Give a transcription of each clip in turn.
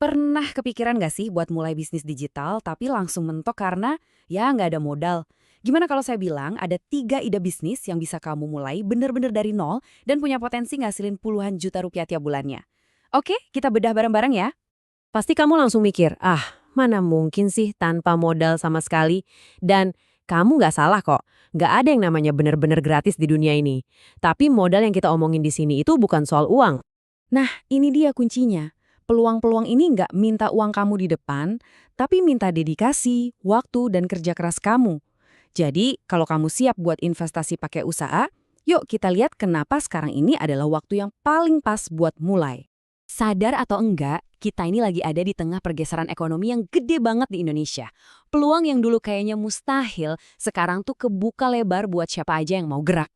Pernah kepikiran nggak sih buat mulai bisnis digital tapi langsung mentok karena ya nggak ada modal? Gimana kalau saya bilang ada 3 ide bisnis yang bisa kamu mulai bener-bener dari nol dan punya potensi ngasilin puluhan juta rupiah tiap bulannya? Oke, kita bedah bareng-bareng ya. Pasti kamu langsung mikir, mana mungkin sih tanpa modal sama sekali? Dan kamu nggak salah kok, nggak ada yang namanya benar-benar gratis di dunia ini. Tapi modal yang kita omongin di sini itu bukan soal uang. Nah, ini dia kuncinya. Peluang-peluang ini nggak minta uang kamu di depan, tapi minta dedikasi, waktu, dan kerja keras kamu. Jadi, kalau kamu siap buat investasi pakai usaha, yuk kita lihat kenapa sekarang ini adalah waktu yang paling pas buat mulai. Sadar atau enggak, kita ini lagi ada di tengah pergeseran ekonomi yang gede banget di Indonesia. Peluang yang dulu kayaknya mustahil, sekarang tuh kebuka lebar buat siapa aja yang mau gerak.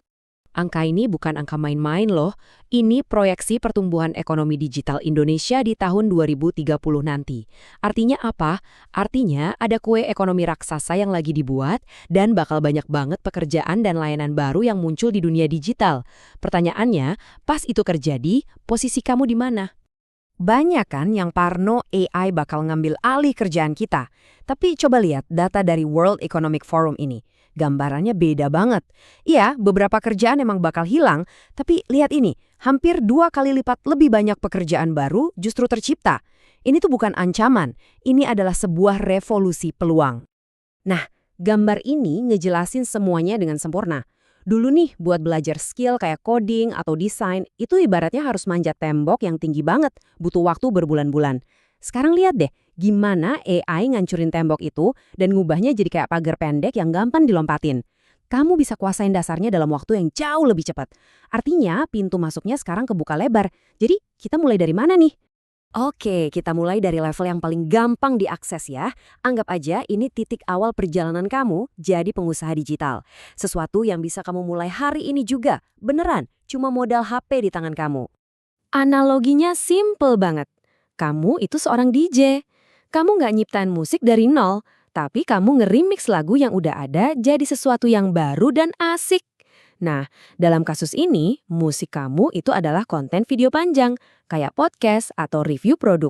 Angka ini bukan angka main-main loh. Ini proyeksi pertumbuhan ekonomi digital Indonesia di tahun 2030 nanti. Artinya apa? Artinya ada kue ekonomi raksasa yang lagi dibuat dan bakal banyak banget pekerjaan dan layanan baru yang muncul di dunia digital. Pertanyaannya, pas itu terjadi, posisi kamu di mana? Banyak kan yang parno AI bakal ngambil alih kerjaan kita. Tapi coba lihat data dari World Economic Forum ini. Gambarannya beda banget. Iya, beberapa kerjaan emang bakal hilang, tapi lihat ini, hampir 2 kali lipat lebih banyak pekerjaan baru justru tercipta. Ini tuh bukan ancaman, ini adalah sebuah revolusi peluang. Nah, gambar ini ngejelasin semuanya dengan sempurna. Dulu nih, buat belajar skill kayak coding atau desain, itu ibaratnya harus manjat tembok yang tinggi banget, butuh waktu berbulan-bulan. Sekarang lihat deh, gimana AI ngancurin tembok itu dan ngubahnya jadi kayak pagar pendek yang gampang dilompatin. Kamu bisa kuasain dasarnya dalam waktu yang jauh lebih cepat. Artinya, pintu masuknya sekarang kebuka lebar. Jadi, kita mulai dari mana nih? Oke, kita mulai dari level yang paling gampang diakses ya. Anggap aja ini titik awal perjalanan kamu jadi pengusaha digital. Sesuatu yang bisa kamu mulai hari ini juga. Beneran, cuma modal HP di tangan kamu. Analoginya simple banget. Kamu itu seorang DJ. Kamu nggak nyiptain musik dari nol, tapi kamu nge-remix lagu yang udah ada jadi sesuatu yang baru dan asik. Nah, dalam kasus ini, musik kamu itu adalah konten video panjang, kayak podcast atau review produk.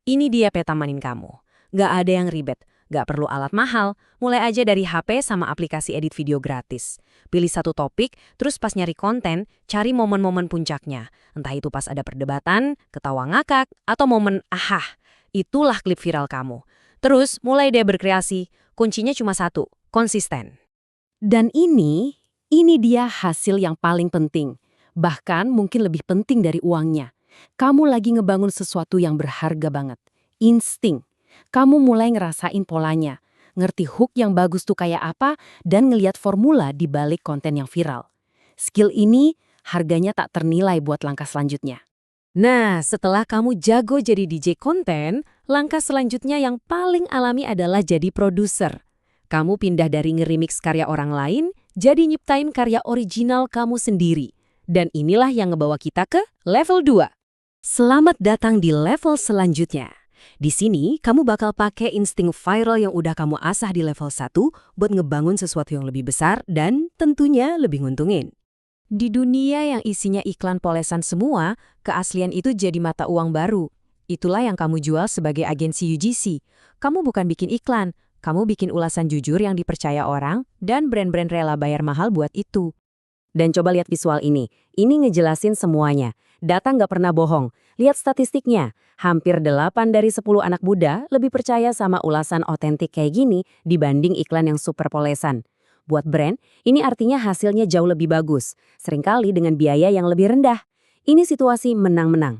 Ini dia peta manin kamu. Nggak ada yang ribet, nggak perlu alat mahal, mulai aja dari HP sama aplikasi edit video gratis. Pilih satu topik, terus pas nyari konten, cari momen-momen puncaknya. Entah itu pas ada perdebatan, ketawa ngakak, atau momen ahah. Itulah klip viral kamu. Terus mulai deh berkreasi, kuncinya cuma satu, konsisten. Dan ini dia hasil yang paling penting. Bahkan mungkin lebih penting dari uangnya. Kamu lagi ngebangun sesuatu yang berharga banget. Insting. Kamu mulai ngerasain polanya. Ngerti hook yang bagus tuh kayak apa, dan ngeliat formula di balik konten yang viral. Skill ini harganya tak ternilai buat langkah selanjutnya. Nah, setelah kamu jago jadi DJ konten, langkah selanjutnya yang paling alami adalah jadi produser. Kamu pindah dari nge-remix karya orang lain, jadi nyiptain karya original kamu sendiri. Dan inilah yang ngebawa kita ke level 2. Selamat datang di level selanjutnya. Di sini, kamu bakal pakai insting viral yang udah kamu asah di level 1 buat ngebangun sesuatu yang lebih besar dan tentunya lebih nguntungin. Di dunia yang isinya iklan polesan semua, keaslian itu jadi mata uang baru. Itulah yang kamu jual sebagai agensi UGC. Kamu bukan bikin iklan, kamu bikin ulasan jujur yang dipercaya orang, dan brand-brand rela bayar mahal buat itu. Dan coba lihat visual ini ngejelasin semuanya. Data nggak pernah bohong. Lihat statistiknya, hampir 8 dari 10 anak muda lebih percaya sama ulasan otentik kayak gini dibanding iklan yang super polesan. Buat brand, ini artinya hasilnya jauh lebih bagus, seringkali dengan biaya yang lebih rendah. Ini situasi menang-menang.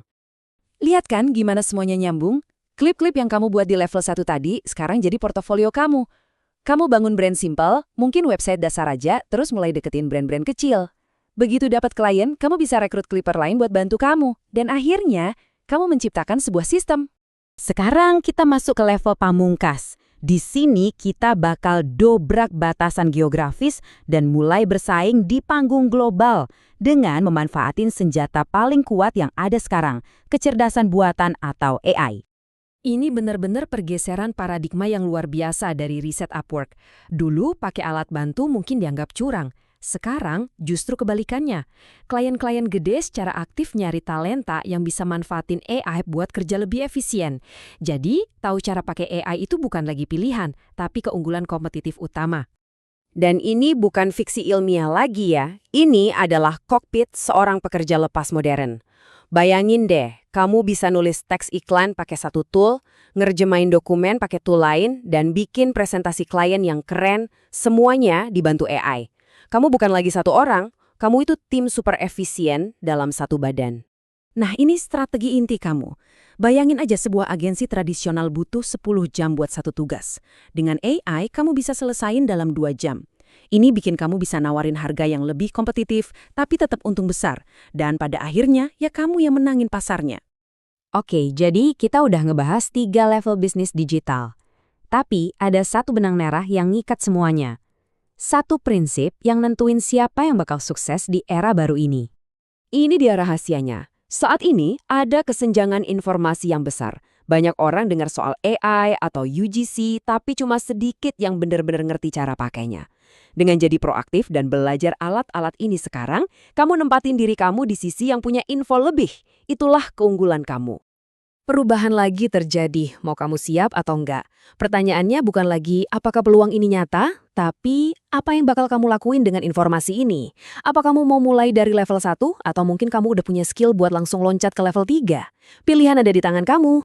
Lihat kan gimana semuanya nyambung? Klip-klip yang kamu buat di level 1 tadi sekarang jadi portofolio kamu. Kamu bangun brand simple, mungkin website dasar aja, terus mulai deketin brand-brand kecil. Begitu dapat klien, kamu bisa rekrut klipper lain buat bantu kamu. Dan akhirnya, kamu menciptakan sebuah sistem. Sekarang kita masuk ke level pamungkas. Di sini kita bakal dobrak batasan geografis dan mulai bersaing di panggung global dengan memanfaatin senjata paling kuat yang ada sekarang, kecerdasan buatan atau AI. Ini benar-benar pergeseran paradigma yang luar biasa dari riset Upwork. Dulu pakai alat bantu mungkin dianggap curang. Sekarang justru kebalikannya. Klien-klien gede secara aktif nyari talenta yang bisa manfaatin AI buat kerja lebih efisien. Jadi, tahu cara pakai AI itu bukan lagi pilihan, tapi keunggulan kompetitif utama. Dan ini bukan fiksi ilmiah lagi ya. Ini adalah kokpit seorang pekerja lepas modern. Bayangin deh, kamu bisa nulis teks iklan pakai satu tool, ngerjemain dokumen pakai tool lain, dan bikin presentasi klien yang keren, semuanya dibantu AI. Kamu bukan lagi satu orang, kamu itu tim super efisien dalam satu badan. Nah, ini strategi inti kamu. Bayangin aja sebuah agensi tradisional butuh 10 jam buat satu tugas. Dengan AI, kamu bisa selesain dalam 2 jam. Ini bikin kamu bisa nawarin harga yang lebih kompetitif, tapi tetap untung besar. Dan pada akhirnya, ya kamu yang menangin pasarnya. Oke, jadi kita udah ngebahas 3 level bisnis digital. Tapi ada satu benang merah yang ngikat semuanya. Satu prinsip yang nentuin siapa yang bakal sukses di era baru ini. Ini dia rahasianya. Saat ini ada kesenjangan informasi yang besar. Banyak orang dengar soal AI atau UGC, tapi cuma sedikit yang benar-benar ngerti cara pakainya. Dengan jadi proaktif dan belajar alat-alat ini sekarang, kamu nempatin diri kamu di sisi yang punya info lebih. Itulah keunggulan kamu. Perubahan lagi terjadi, mau kamu siap atau enggak. Pertanyaannya bukan lagi apakah peluang ini nyata, tapi apa yang bakal kamu lakuin dengan informasi ini? Apa kamu mau mulai dari level 1 atau mungkin kamu udah punya skill buat langsung loncat ke level 3? Pilihan ada di tangan kamu.